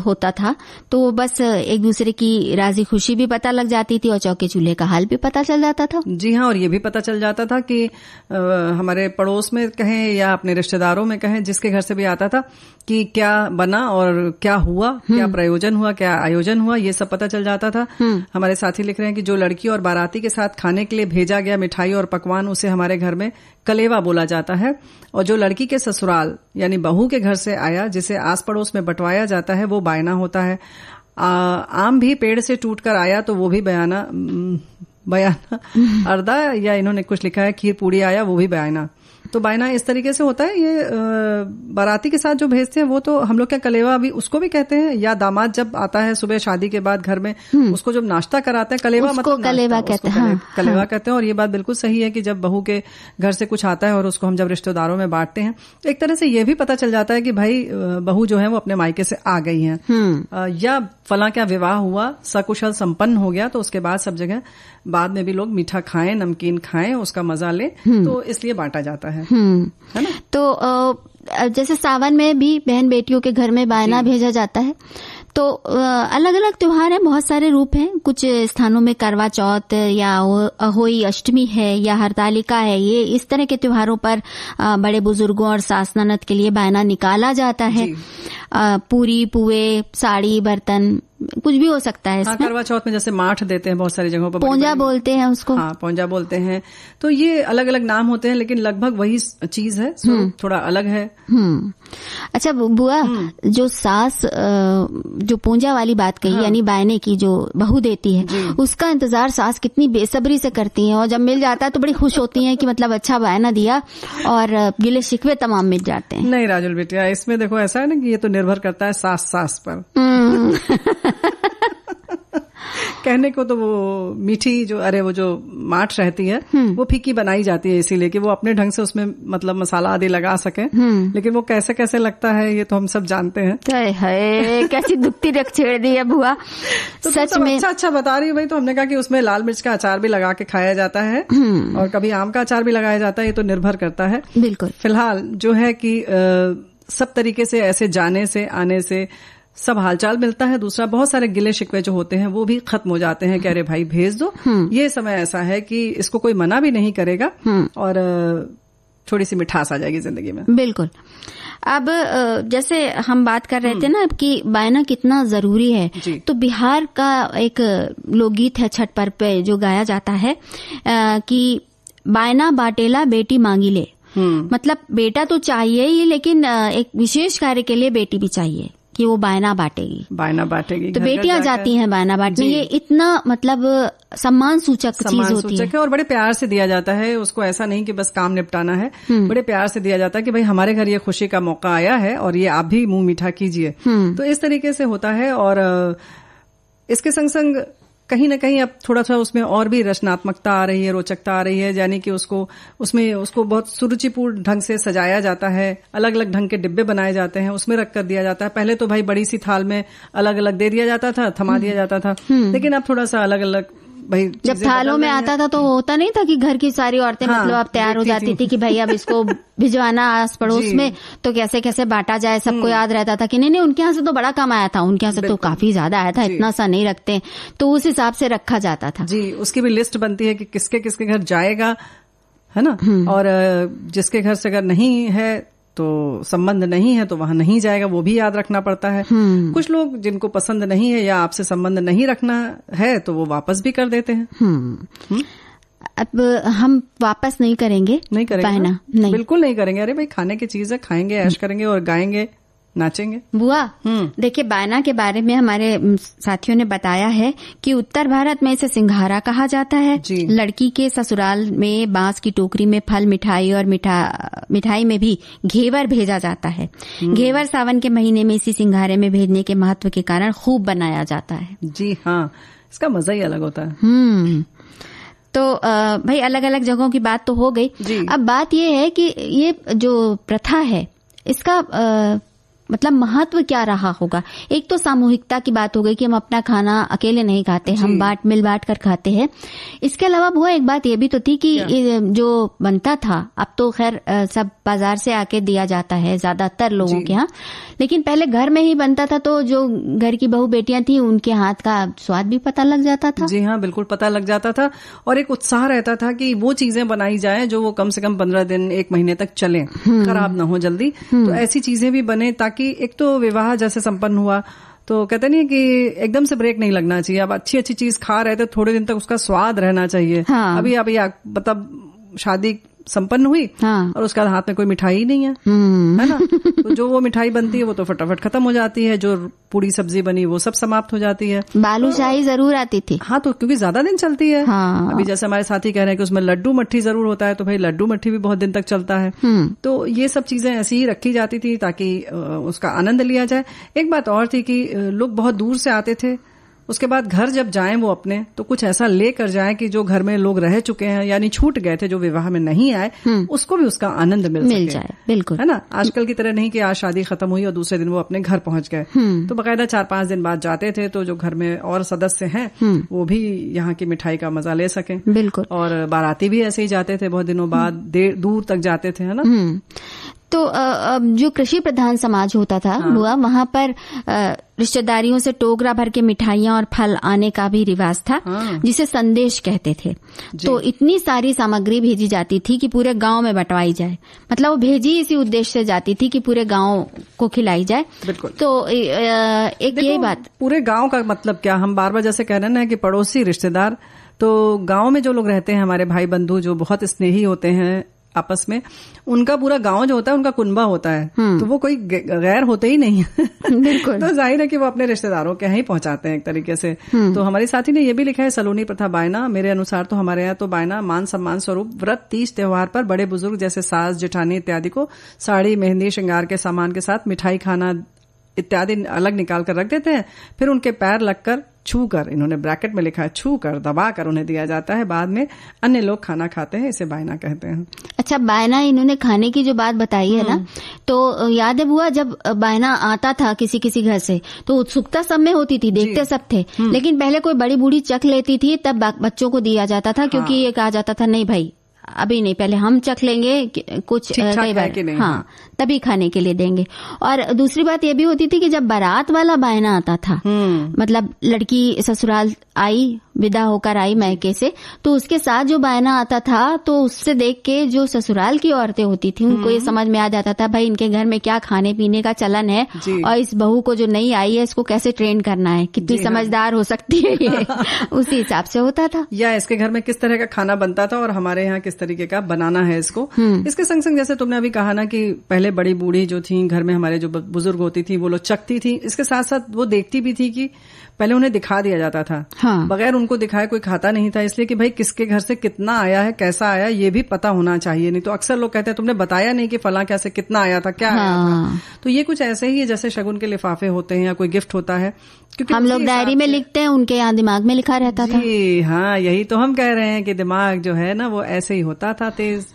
होता था तो बस एक दूसरे की राजी खुशी भी पता लग जाती थी और चौके चूल्हे का हाल भी पता चल जाता था। जी हाँ। और ये भी पता चल जाता था कि हमारे पड़ोस में कहें या अपने रिश्तेदारों में कहें, जिसके घर से भी आता था, कि क्या बना और क्या हुआ, क्या प्रयोजन हुआ, क्या आयोजन हुआ, ये सब पता चल जाता था। हमारे साथी लिख रहे हैं कि जो लड़की और बाराती के साथ खाने के लिए भेजा गया मिठाई और पकवान, उसे हमारे घर में कलेवा बोला जाता है। और जो लड़की के ससुराल यानी बहू के घर से आया, जिसे आस पड़ोस में बंटवाया जाता है, वो बायना होता है। आम भी पेड़ से टूटकर आया तो वो भी बयाना अर्दा, या इन्होंने कुछ लिखा है खीर पूड़ी आया, वो भी बयाना। तो बायना इस तरीके से होता है। ये बाराती के साथ जो भेजते हैं वो तो हम लोग क्या कलेवा भी उसको भी कहते हैं, या दामाद जब आता है सुबह शादी के बाद घर में, उसको जब नाश्ता कराते हैं, कलेवा मतलब कलेवा कहते हैं। कलेवा कहते हैं। और ये बात बिल्कुल सही है कि जब बहू के घर से कुछ आता है और उसको हम जब रिश्तेदारों में बांटते हैं, तो एक तरह से ये भी पता चल जाता है कि भाई बहू जो है वो अपने मायके से आ गई है, या फला क्या विवाह हुआ, सकुशल संपन्न हो गया। तो उसके बाद सब जगह बाद में भी लोग मीठा खाएं, नमकीन खाएं, उसका मजा लें, तो इसलिए बांटा जाता है। है ना। तो जैसे सावन में भी बहन बेटियों के घर में बायना भेजा जाता है। तो अलग अलग त्योहार हैं, बहुत सारे रूप हैं। कुछ स्थानों में करवा चौथ या अहोई अष्टमी है या हरतालिका है, ये इस तरह के त्योहारों पर बड़े बुजुर्गों और सास ननद के लिए बायना निकाला जाता है। पूरी पुए, साड़ी, बर्तन, कुछ भी हो सकता है इसमें। करवा चौथ में जैसे माठ देते हैं बहुत सारी जगहों पर, पोंजा बोलते हैं उसको। हाँ, पोंजा बोलते हैं। तो ये अलग अलग नाम होते हैं, लेकिन लगभग वही चीज है, थोड़ा अलग है। अच्छा बुआ, जो सास जो पोंजा वाली बात कही, यानी बायने की जो बहू देती है, उसका इंतजार सास कितनी बेसब्री से करती हैं, और जब मिल जाता है तो बड़ी खुश होती हैं कि मतलब अच्छा बायना दिया, और गिले शिकवे तमाम मिट जाते हैं। नहीं राजुल बेटिया, इसमें देखो ऐसा है ना कि ये तो निर्भर करता है सास पर। कहने को तो वो मीठी वो जो माठ रहती है वो फीकी बनाई जाती है इसीलिए कि वो अपने ढंग से उसमें मतलब मसाला आदि लगा सके, लेकिन वो कैसे कैसे लगता है ये तो हम सब जानते हैं। है कैसी दुखती रख छेड़ दी है बुआ। तो सच में अच्छा बता रही है भाई। तो हमने कहा कि उसमें लाल मिर्च का अचार भी लगा के खाया जाता है और कभी आम का अचार भी लगाया जाता है, ये तो निर्भर करता है। बिल्कुल। फिलहाल जो है कि सब तरीके से ऐसे जाने से आने से सब हालचाल मिलता है। दूसरा, बहुत सारे गिले शिकवे जो होते हैं वो भी खत्म हो जाते हैं कि अरे भाई भेज दो। ये समय ऐसा है कि इसको कोई मना भी नहीं करेगा और थोड़ी सी मिठास आ जाएगी जिंदगी में। बिल्कुल। अब जैसे हम बात कर रहे थे ना कि बायना कितना जरूरी है, तो बिहार का एक लोकगीत है छठ पर्व पे जो गाया जाता है कि बायना बाटेला बेटी मांगी ले। मतलब बेटा तो चाहिए ही, लेकिन एक विशेष कार्य के लिए बेटी भी चाहिए कि वो बायना बांटेगी। तो बेटियां जाती हैं बायना बांटने। ये इतना मतलब सम्मान सूचक चीज होती है और बड़े प्यार से दिया जाता है उसको। ऐसा नहीं कि बस काम निपटाना है, बड़े प्यार से दिया जाता है कि भाई हमारे घर ये खुशी का मौका आया है और ये आप भी मुंह मीठा कीजिए। तो इस तरीके से होता है। और इसके संग संग कहीं न कहीं अब थोड़ा सा उसमें और भी रचनात्मकता आ रही है, रोचकता आ रही है, यानी कि उसको बहुत सुरुचिपूर्ण ढंग से सजाया जाता है। अलग अलग ढंग के डिब्बे बनाए जाते हैं, उसमें रख कर दिया जाता है। पहले तो भाई बड़ी सी थाल में अलग अलग दे दिया जाता था, थमा दिया जाता था, लेकिन अब थोड़ा सा अलग अलग भाई जब थालों में आता था तो होता नहीं था कि घर की सारी औरतें मतलब अब तैयार हो जाती थी कि भाई अब इसको भिजवाना आस पड़ोस में, तो कैसे कैसे बांटा जाए। सबको याद रहता था कि नहीं उनके यहाँ से तो बड़ा कम आया था, उनके यहाँ से तो काफी ज्यादा आया था, इतना सा नहीं रखते, तो उस हिसाब से रखा जाता था। जी, उसकी भी लिस्ट बनती है कि किसके किसके घर जाएगा, है ना। और जिसके घर से अगर नहीं है तो संबंध नहीं है तो वहां नहीं जाएगा, वो भी याद रखना पड़ता है। कुछ लोग जिनको पसंद नहीं है या आपसे संबंध नहीं रखना है तो वो वापस भी कर देते हैं। अब हम वापस नहीं करेंगे बायना, नहीं, बिल्कुल नहीं करेंगे। अरे भाई खाने की चीज है, खाएंगे, ऐश करेंगे और गाएंगे, नाचेंगे। बुआ देखिए, बायना के बारे में हमारे साथियों ने बताया है कि उत्तर भारत में इसे सिंघारा कहा जाता है। लड़की के ससुराल में बांस की टोकरी में फल, मिठाई और मिठाई में भी घेवर भेजा जाता है। घेवर सावन के महीने में इसी सिंघारे में भेजने के महत्व के कारण खूब बनाया जाता है। जी हाँ, इसका मजा ही अलग होता है। तो भाई अलग अलग जगहों की बात तो हो गई। अब बात ये है कि ये जो प्रथा है इसका मतलब महत्व क्या रहा होगा। एक तो सामूहिकता की बात हो गई कि हम अपना खाना अकेले नहीं खाते, हम मिल बांट कर खाते हैं। इसके अलावा वो एक बात ये भी तो थी कि जो बनता था, अब तो खैर सब बाजार से आके दिया जाता है ज्यादातर लोगों के यहाँ, लेकिन पहले घर में ही बनता था, तो जो घर की बहू बेटियां थी उनके हाथ का स्वाद भी पता लग जाता था। जी हाँ, बिल्कुल पता लग जाता था। और एक उत्साह रहता था कि वो चीजें बनाई जाए जो वो कम से कम 15 दिन 1 महीने तक चले, खराब ना हो जल्दी। तो ऐसी चीजें भी बने ताकि एक तो विवाह जैसे संपन्न हुआ तो कहते नहीं कि एकदम से ब्रेक नहीं लगना चाहिए। अब अच्छी अच्छी चीज खा रहे थे, थोड़े दिन तक उसका स्वाद रहना चाहिए। हाँ। अभी मतलब शादी संपन्न हुई और उसके बाद हाथ में कोई मिठाई ही नहीं है, है ना। तो जो वो मिठाई बनती है वो तो फटाफट खत्म हो जाती है, जो पूरी सब्जी बनी वो सब समाप्त हो जाती है। बालूशाही जरूर आती थी। हाँ, तो क्योंकि ज्यादा दिन चलती है। हाँ। अभी जैसे हमारे साथी कह रहे हैं कि उसमें लड्डू मट्ठी जरूर होता है, तो भाई लड्डू मट्ठी भी बहुत दिन तक चलता है। तो ये सब चीजें ऐसी ही रखी जाती थी ताकि उसका आनंद लिया जाए। एक बात और थी कि लोग बहुत दूर से आते थे उसके बाद घर जब जाएं वो अपने, तो कुछ ऐसा लेकर जाएं कि जो घर में लोग रह चुके हैं यानी छूट गए थे, जो विवाह में नहीं आए, उसको भी उसका आनंद मिल जाए। बिल्कुल, है ना। आजकल की तरह नहीं कि आज शादी खत्म हुई और दूसरे दिन वो अपने घर पहुंच गए, तो बकायदा 4-5 दिन बाद जाते थे, तो जो घर में और सदस्य हैं वो भी यहाँ की मिठाई का मजा ले सकें। बिल्कुल। और बाराती भी ऐसे ही जाते थे, बहुत दिनों बाद दूर तक जाते थे, है ना। तो जो कृषि प्रधान समाज होता था बुआ, वहां पर रिश्तेदारियों से टोकरा भर के मिठाइयां और फल आने का भी रिवाज था, जिसे संदेश कहते थे। तो इतनी सारी सामग्री भेजी जाती थी कि पूरे गांव में बंटवाई जाए, मतलब वो भेजी इसी उद्देश्य से जाती थी कि पूरे गांव को खिलाई जाए। बिल्कुल। तो एक यही बात, पूरे गांव का मतलब क्या, हम बार बार जैसे कह रहे हैं कि पड़ोसी रिश्तेदार, तो गांव में जो लोग रहते हैं हमारे भाई बंधु जो बहुत स्नेही होते हैं आपस में, उनका पूरा गांव जो होता है उनका कुनबा होता है, तो वो कोई गैर होते ही नहीं है। बिल्कुल। तो जाहिर है कि वो अपने रिश्तेदारों के यहाँ ही पहुंचाते हैं एक तरीके से। तो हमारी साथी ने ये भी लिखा है, सलोनी प्रथा बायना, मेरे अनुसार तो हमारे यहाँ तो बायना मान सम्मान स्वरूप व्रत, तीज त्योहार पर बड़े बुजुर्ग जैसे सास जेठानी इत्यादि को साड़ी, मेहंदी, श्रृंगार के सामान के साथ मिठाई, खाना इत्यादि अलग निकाल कर रख देते हैं, फिर उनके पैर लगकर छू कर, इन्होंने ब्रैकेट में लिखा है छू कर, दबा कर उन्हें दिया जाता है। बाद में अन्य लोग खाना खाते हैं, इसे बायना कहते हैं। अच्छा, बायना, इन्होंने खाने की जो बात बताई है ना, तो याद है बुआ, जब बायना आता था किसी किसी घर से तो उत्सुकता सब में होती थी, देखते सब थे, लेकिन पहले कोई बड़ी बूढ़ी चख लेती थी, तब बच्चों को दिया जाता था, क्योंकि ये कहा जाता था नहीं भाई अभी नहीं, पहले हम चख लेंगे कुछ कई बार, हाँ, तभी खाने के लिए देंगे। और दूसरी बात ये भी होती थी कि जब बारात वाला बायना आता था, मतलब लड़की ससुराल आई, विदा होकर आई मायके से, तो उसके साथ जो बायना आता था, तो उससे देख के जो ससुराल की औरतें होती थी उनको ये समझ में आ जाता था भाई इनके घर में क्या खाने पीने का चलन है, और इस बहू को जो नई आई है इसको कैसे ट्रेन करना है, कितनी समझदार हो सकती है ये। उसी हिसाब से होता था, या इसके घर में किस तरह का खाना बनता था और हमारे यहाँ किस तरीके का बनाना है इसको। इसके संग संग जैसे तुमने अभी कहा ना कि पहले बड़ी बूढ़ी जो थी घर में, हमारे जो बुजुर्ग होती थी, वो लोग चखती थी, इसके साथ साथ वो देखती भी थी कि पहले उन्हें दिखा दिया जाता था, बगैर उनको दिखाए कोई खाता नहीं था, इसलिए कि भाई किसके घर से कितना आया है, कैसा आया, ये भी पता होना चाहिए। नहीं तो अक्सर लोग कहते हैं तुमने बताया नहीं कि फला कैसे कितना आया था, क्या आया था। तो ये कुछ ऐसे ही है जैसे शगुन के लिफाफे होते हैं या कोई गिफ्ट होता है, क्योंकि हम लोग डायरी में लिखते हैं, उनके यहाँ दिमाग में लिखा रहता था। जी हाँ, यही तो हम कह रहे हैं कि दिमाग जो है ना वो ऐसे ही होता था तेज,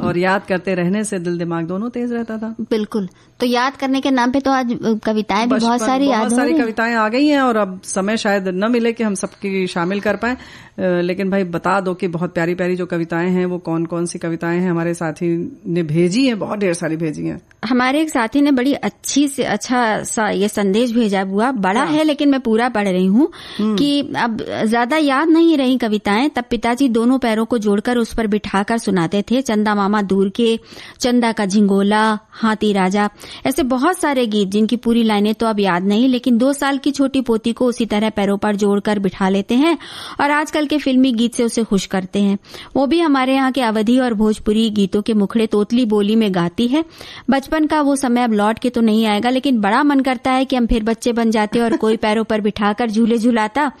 और याद करते रहने से दिल दिमाग दोनों तेज रहता था। बिल्कुल। तो याद करने के नाम पे तो आज कविताएं भी बहुत सारी कविताएं आ गई हैं, और अब समय शायद न मिले कि हम सबकी शामिल कर पाए, लेकिन भाई बता दो कि बहुत प्यारी प्यारी जो कविताएं हैं वो कौन कौन सी कविताएं हैं हमारे साथी ने भेजी हैं, बहुत ढेर सारी भेजी हैं। हमारे एक साथी ने बड़ी अच्छी से अच्छा सा ये संदेश भेजा हुआ, बड़ा है लेकिन मैं पूरा पढ़ रही हूँ कि अब ज्यादा याद नहीं रही कविताएं। तब पिताजी दोनों पैरों को जोड़कर उस पर बिठाकर सुनाते थे, चंदा मामा दूर के, चंदा का झिंगोला, हाथी राजा, ऐसे बहुत सारे गीत जिनकी पूरी लाइनें तो अब याद नहीं, लेकिन 2 साल की छोटी पोती को उसी तरह पैरों पर जोड़कर बिठा लेते हैं और आजकल के फिल्मी गीत से उसे खुश करते हैं। वो भी हमारे यहाँ के अवधी और भोजपुरी गीतों के मुखड़े तोतली बोली में गाती है। बचपन का वो समय अब लौट के तो नहीं आएगा, लेकिन बड़ा मन करता है कि हम फिर बच्चे बन जाते और कोई पैरों पर बिठाकर झूले झुलाता।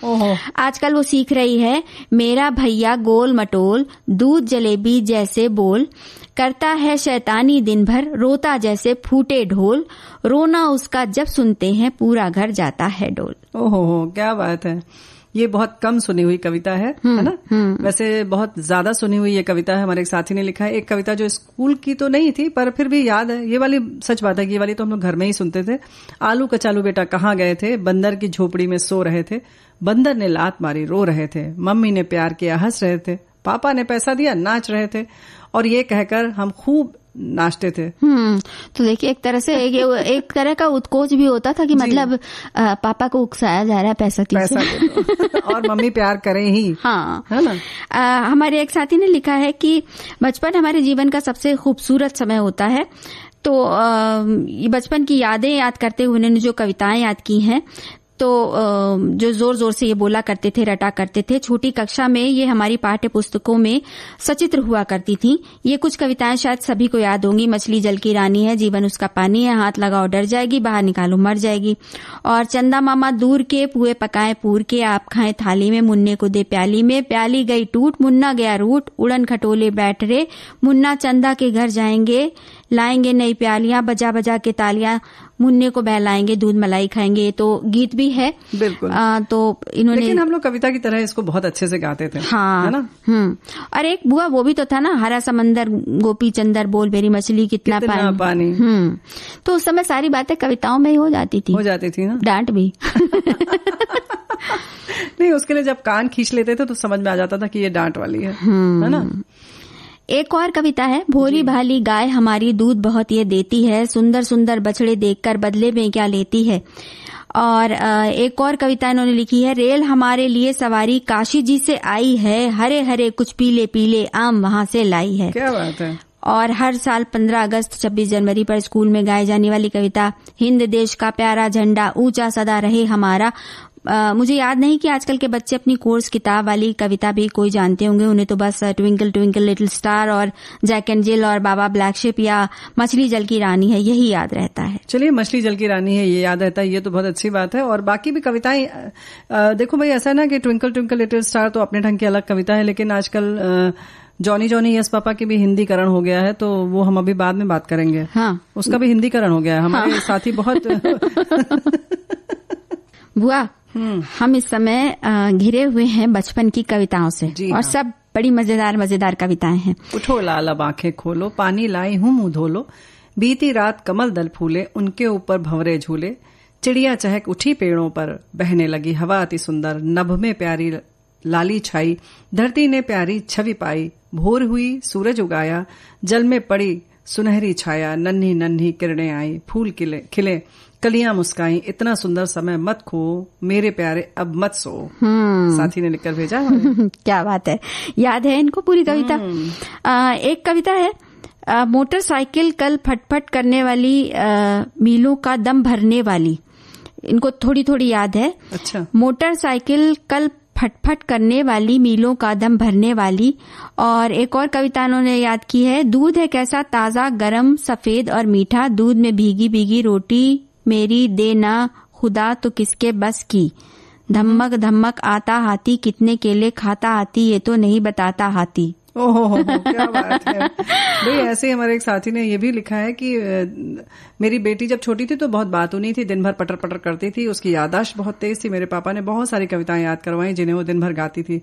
आजकल वो सीख रही है, मेरा भैया गोल मटोल, दूध जलेबी जैसे बोल, करता है शैतानी दिन भर, रोता जैसे फूटे ढोल, रोना उसका जब सुनते हैं पूरा घर जाता है डोल। ओहो, क्या बात है। ये बहुत कम सुनी हुई कविता है ना। वैसे बहुत ज्यादा सुनी हुई ये कविता है। हमारे एक साथी ने लिखा है, एक कविता जो स्कूल की तो नहीं थी पर फिर भी याद है। ये वाली सच बात है कि ये वाली तो हम लोग घर में ही सुनते थे। आलू कचालू बेटा कहाँ गए थे, बंदर की झोपड़ी में सो रहे थे, बंदर ने लात मारी रो रहे थे, मम्मी ने प्यार किया हंस रहे थे, पापा ने पैसा दिया नाच रहे थे, और ये कहकर हम खूब नाचते थे। तो देखिए एक तरह से एक तरह का उत्कोच भी होता था कि मतलब पापा को उकसाया जा रहा है पैसा दो और मम्मी प्यार करें ही। हाँ, है ना। हमारे एक साथी ने लिखा है कि बचपन हमारे जीवन का सबसे खूबसूरत समय होता है। तो ये बचपन की यादें याद करते हुए उन्होंने जो कविताएं याद की हैं, तो जो जोर जोर से ये बोला करते थे, रटा करते थे। छोटी कक्षा में ये हमारी पाठ्य पुस्तकों में सचित्र हुआ करती थी। ये कुछ कविताएं शायद सभी को याद होंगी। मछली जल की रानी है, जीवन उसका पानी है, हाथ लगाओ डर जाएगी, बाहर निकालो मर जाएगी, और चंदा मामा दूर के, पुए पकाए पूर के, आप खाएं थाली में, मुन्ने को दे प्याली में, प्याली गई टूट, मुन्ना गया रूट, उड़न खटोले बैठ रे, मुन्ना चंदा के घर जाएंगे, लाएंगे नई प्यालियां, बजा बजा के तालियां, मुन्ने को बहलाएंगे, दूध मलाई खाएंगे। ये तो गीत भी है बिल्कुल। तो इन्होंने, लेकिन हम लोग कविता की तरह इसको बहुत अच्छे से गाते थे। हाँ, है ना? और एक बुआ वो भी तो था ना, हरा समंदर गोपी चंदर बोल मेरी मछली कितना पानी। तो उस समय सारी बातें कविताओं में ही हो जाती थी ना, डांट भी नहीं, उसके लिए जब कान खींच लेते थे तो समझ में आ जाता था कि ये डांट वाली है ना। एक और कविता है, भोली भाली गाय हमारी दूध बहुत ये देती है, सुंदर सुंदर बछड़े देखकर बदले में क्या लेती है। और एक और कविता इन्होंने लिखी है, रेल हमारे लिए सवारी काशी जी से आई है, हरे हरे कुछ पीले पीले आम वहां से लाई है। क्या बात है। और हर साल 15 अगस्त 26 जनवरी पर स्कूल में गाई जाने वाली कविता, हिंद देश का प्यारा झंडा ऊंचा सदा रहे हमारा। मुझे याद नहीं कि आजकल के बच्चे अपनी कोर्स किताब वाली कविता भी कोई जानते होंगे, उन्हें तो बस ट्विंकल ट्विंकल लिटिल स्टार और जैक एंड जिल और बाबा ब्लैक शिप या मछली जल की रानी है, यही याद रहता है। चलिए, मछली जल की रानी है ये याद रहता है, ये तो बहुत अच्छी बात है। और बाकी भी कविताएं, देखो भाई, ऐसा है ना कि ट्विंकल ट्विंकल लिटिल स्टार तो अपने ढंग की अलग कविता है, लेकिन आजकल जॉनी जॉनी यस पापा की भी हिंदीकरण हो गया है, तो वो हम अभी बाद में बात करेंगे। हाँ, उसका भी हिंदीकरण हो गया है। हमारे साथी बहुत बुआ, हम इस समय घिरे हुए हैं बचपन की कविताओं से, और सब बड़ी मजेदार मजेदार कविताएं हैं। उठो लाल अब आंखें खोलो, पानी लाई हूँ मुंह धोलो, बीती रात कमल दल फूले, उनके ऊपर भंवरे झूले, चिड़िया चहक उठी पेड़ों पर, बहने लगी हवा अति सुंदर, नभ में प्यारी लाली छाई, धरती ने प्यारी छवि पाई, भोर हुई सूरज उगाया, जल में पड़ी सुनहरी छाया, नन्ही नन्ही किरणें आई, फूल खिले कलियां मुस्काई, इतना सुंदर समय मत खो मेरे प्यारे अब मत सो। साथी ने लिखकर भेजा है। क्या बात है, याद है इनको पूरी कविता। एक कविता है, मोटरसाइकिल कल फटफट करने वाली, मीलों का दम भरने वाली। इनको थोड़ी थोड़ी याद है। अच्छा। मोटरसाइकिल कल फटफट करने वाली, मीलों का दम भरने वाली। और एक और कविता उन्होंने याद की है, दूध है कैसा ताजा गरम सफेद और मीठा, दूध में भीगी भीगी रोटी मेरी देना खुदा तो किसके बस की, धमक धमक आता हाथी कितने केले खाता हाथी, ये तो नहीं बताता हाथी। ओहो, क्या बात है भाई। ऐसे हमारे एक साथी ने ये भी लिखा है कि मेरी बेटी जब छोटी थी तो बहुत बातूनी थी, दिन भर पटर पटर करती थी, उसकी याददाश्त बहुत तेज थी। मेरे पापा ने बहुत सारी कविताएं याद करवाई जिन्हें वो दिन भर गाती थी।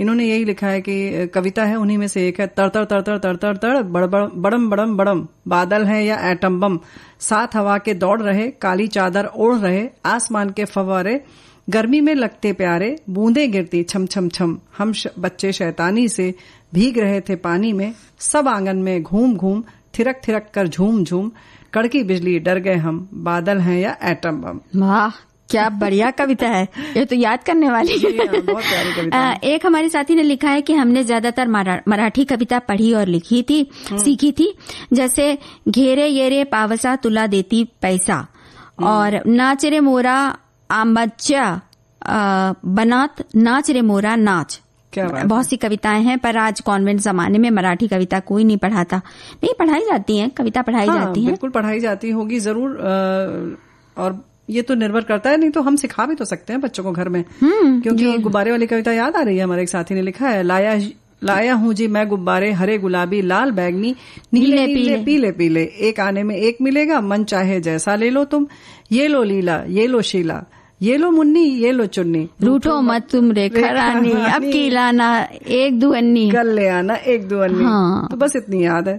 इन्होंने यही लिखा है कि कविता है, उन्हीं में से एक है, तड़ तड़ तड़ तड़ तड़ तड़ तड़ बड़म बड़म बड़म, बादल है या एटम बम, साथ हवा के दौड़ रहे, काली चादर ओढ़ रहे, आसमान के फव्वारे गर्मी में लगते प्यारे, बूंदें गिरती छम छम छम, हम बच्चे शैतानी से भीग रहे थे पानी में, सब आंगन में घूम घूम, थिरक थिरक कर झूम झूम, कड़की बिजली डर गए हम, बादल हैं या एटम बम। वाह, क्या बढ़िया कविता है, ये तो याद करने वाली है। बहुत प्यारी कविता। एक हमारे साथी ने लिखा है कि हमने ज्यादातर मराठी कविता पढ़ी और लिखी थी, सीखी थी, जैसे घेरे येरे पावसा तुला देती पैसा, और नाच रे मोरा आंबाच्या बनात नाच रे मोरा नाच। बहुत सी कविताएं हैं, पर आज कॉन्वेंट जमाने में मराठी कविता कोई नहीं पढ़ाता। नहीं, पढ़ाई जाती है, कविता पढ़ाई जाती है, बिल्कुल पढ़ाई जाती होगी जरूर। और ये तो निर्भर करता है, नहीं तो हम सिखा भी तो सकते हैं बच्चों को घर में। क्योंकि गुब्बारे वाली कविता याद आ रही है, हमारे एक साथी ने लिखा है, लाया हूँ जी मैं गुब्बारे, हरे गुलाबी लाल बैगनी, नीले नीले पीले पीले, एक आने में एक मिलेगा, मन चाहे जैसा ले लो तुम, ये लो लीला ये लो शीला, ये लो मुन्नी ये लो चुन्नी, रूठो मत तुम रेखा रानी, अब की लाना एक दो अन्नी, कल ले आना एक दो अन्नी। हाँ। तो बस इतनी याद है,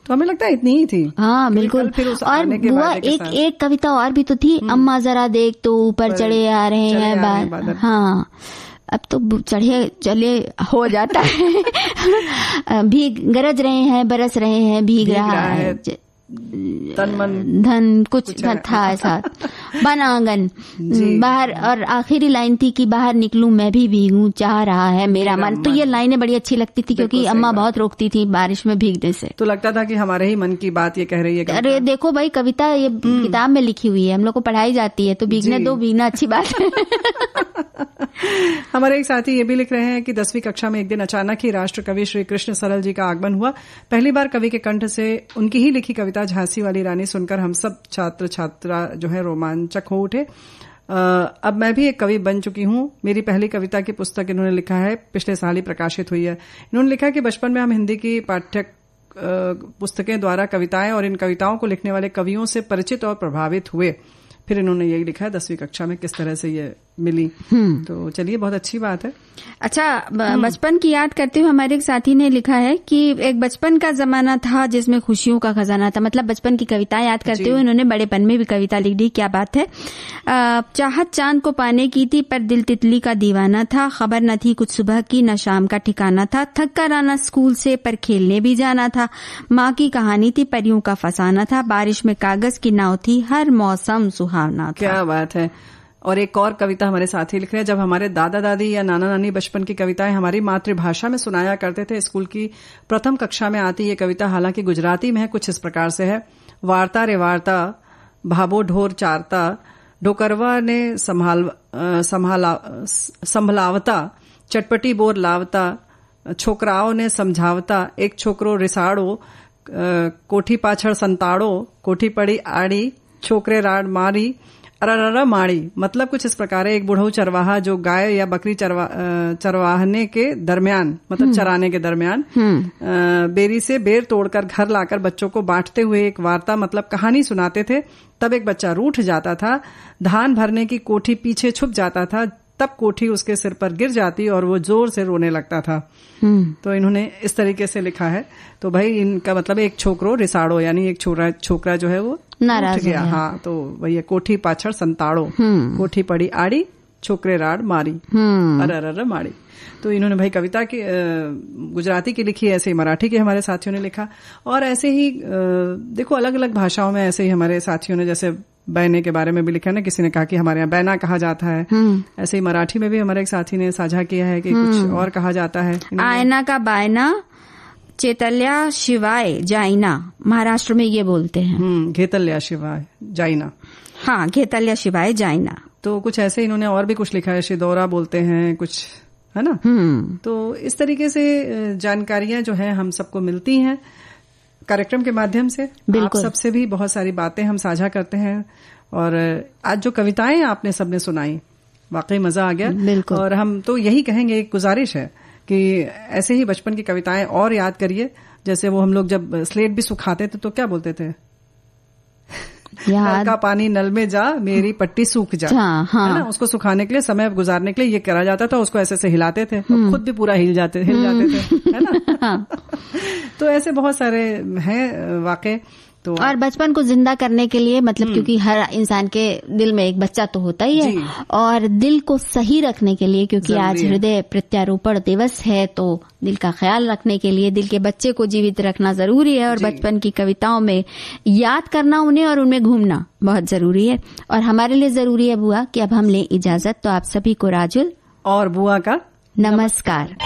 तो हमें लगता है इतनी ही थी। हाँ बिल्कुल। और बुआ एक कविता और भी तो थी, अम्मा जरा देख तो ऊपर चढ़े आ रहे हैं बादल। हाँ, अब तो चले हो जाता है। भीग गरज रहे हैं, बरस रहे हैं, भीग रहा है तन मन धन, कुछ था ऐसा। बन आंगन बाहर, और आखिरी लाइन थी कि बाहर निकलूं मैं भी भीगूं, चाह रहा है मेरा मन। तो ये लाइनें बड़ी अच्छी लगती थी, क्योंकि अम्मा बहुत रोकती थी बारिश में भीगने से। तो लगता था कि हमारे ही मन की बात ये कह रही है। अरे देखो भाई, कविता ये किताब में लिखी हुई है, हम लोग को पढ़ाई जाती है, तो भीगने दो, भीगना अच्छी बात है। हमारे एक साथी ये भी लिख रहे हैं कि 10वीं कक्षा में एक दिन अचानक ही राष्ट्र कवि श्री कृष्ण सरल जी का आगमन हुआ। पहली बार कवि के कंठ से उनकी ही लिखी कविता झांसी वाली रानी सुनकर हम सब छात्र छात्रा जो है रोमांचक हो उठे। अब मैं भी एक कवि बन चुकी हूँ। मेरी पहली कविता की पुस्तक इन्होंने लिखा है, पिछले साल ही प्रकाशित हुई है। इन्होंने लिखा कि बचपन में हम हिंदी की पुस्तकें द्वारा कविताएं और इन कविताओं को लिखने वाले कवियों से परिचित और प्रभावित हुए। फिर इन्होंने यही लिखा है 10वीं कक्षा में किस तरह से ये मिली। तो चलिए, बहुत अच्छी बात है। अच्छा, बचपन की याद करते हुए हमारे एक साथी ने लिखा है कि एक बचपन का जमाना था जिसमें खुशियों का खजाना था। मतलब बचपन की कविता याद करते हुए उन्होंने बड़ेपन में भी कविता लिख दी। क्या बात है। चाहत चांद को पाने की थी पर दिल तितली का दीवाना था। खबर न थी कुछ सुबह की न शाम का ठिकाना था। थक कर आना स्कूल से पर खेलने भी जाना था। माँ की कहानी थी परियों का फसाना था। बारिश में कागज की नाव थी हर मौसम सुहावना था। क्या बात है। और एक और कविता हमारे साथी लिख रहे हैं, जब हमारे दादा दादी या नाना नानी बचपन की कविताएं हमारी मातृभाषा में सुनाया करते थे। स्कूल की प्रथम कक्षा में आती ये कविता हालांकि गुजराती में है, कुछ इस प्रकार से है। वार्ता रे वार्ता भाबो ढोर चारता, डोकरवा ने संभलावता, चटपटी बोर लावता, छोकराओं ने समझावता, एक छोकरो रिसाड़ो, कोठी पाछड़ संताड़ो, कोठी पड़ी आड़ी, छोकरे राड मारी, अरररा माड़ी। मतलब कुछ इस प्रकार है, एक बुढ़ऊ चरवाहा जो गाय या बकरी चरवाहने के दरमियान, मतलब चराने के दरमियान बेरी से बेर तोड़कर घर लाकर बच्चों को बांटते हुए एक वार्ता मतलब कहानी सुनाते थे। तब एक बच्चा रूठ जाता था, धान भरने की कोठी पीछे छुप जाता था, तब कोठी उसके सिर पर गिर जाती और वो जोर से रोने लगता था। तो इन्होंने इस तरीके से लिखा है। तो भाई इनका मतलब एक छोकरो रिसाड़ो, यानी एक छोकरा जो है वो नाराज गया। हाँ, तो वही कोठी पाछड़ संताड़ो, कोठी पड़ी आड़ी, छोकरे राड मारी, अररर माड़ी। तो इन्होंने भाई कविता की गुजराती की लिखी, ऐसे ही मराठी के हमारे साथियों ने लिखा। और ऐसे ही देखो अलग अलग भाषाओं में ऐसे ही हमारे साथियों ने, जैसे बैने के बारे में भी लिखा है ना, किसी ने कहा कि हमारे यहाँ बैना कहा जाता है। ऐसे ही मराठी में भी हमारे एक साथी ने साझा किया है कि कुछ और कहा जाता है। आयना का बायना, चेतल्या शिवाय जाइना, महाराष्ट्र में ये बोलते हैं। घेतल्या शिवाय जाइना। हाँ, घेतल्या शिवाय जाइना। तो कुछ ऐसे इन्होंने और भी कुछ लिखा है, शिदौरा बोलते हैं कुछ, है ना। तो इस तरीके से जानकारियां जो है हम सबको मिलती हैं कार्यक्रम के माध्यम से। आप सबसे भी बहुत सारी बातें हम साझा करते हैं। और आज जो कविताएं आपने सबने सुनाई, वाकई मजा आ गया। और हम तो यही कहेंगे, एक गुजारिश है कि ऐसे ही बचपन की कविताएं और याद करिए। जैसे वो हम लोग जब स्लेट भी सुखाते थे तो क्या बोलते थे, नल का पानी नल में जा, मेरी पट्टी सूख जा। हाँ। है ना, उसको सुखाने के लिए, समय गुजारने के लिए ये करा जाता था। उसको ऐसे हिलाते थे, खुद भी पूरा हिल जाते थे, है ना। तो ऐसे बहुत सारे हैं वाकई। तो और बचपन को जिंदा करने के लिए मतलब क्योंकि हर इंसान के दिल में एक बच्चा तो होता ही है, और दिल को सही रखने के लिए, क्योंकि आज हृदय प्रत्यारोपण दिवस है, तो दिल का ख्याल रखने के लिए दिल के बच्चे को जीवित रखना जरूरी है। और बचपन की कविताओं में याद करना उन्हें और उनमें घूमना बहुत जरूरी है। और हमारे लिए जरूरी है बुआ कि अब हम लें इजाजत। तो आप सभी को राजुल और बुआ का नमस्कार।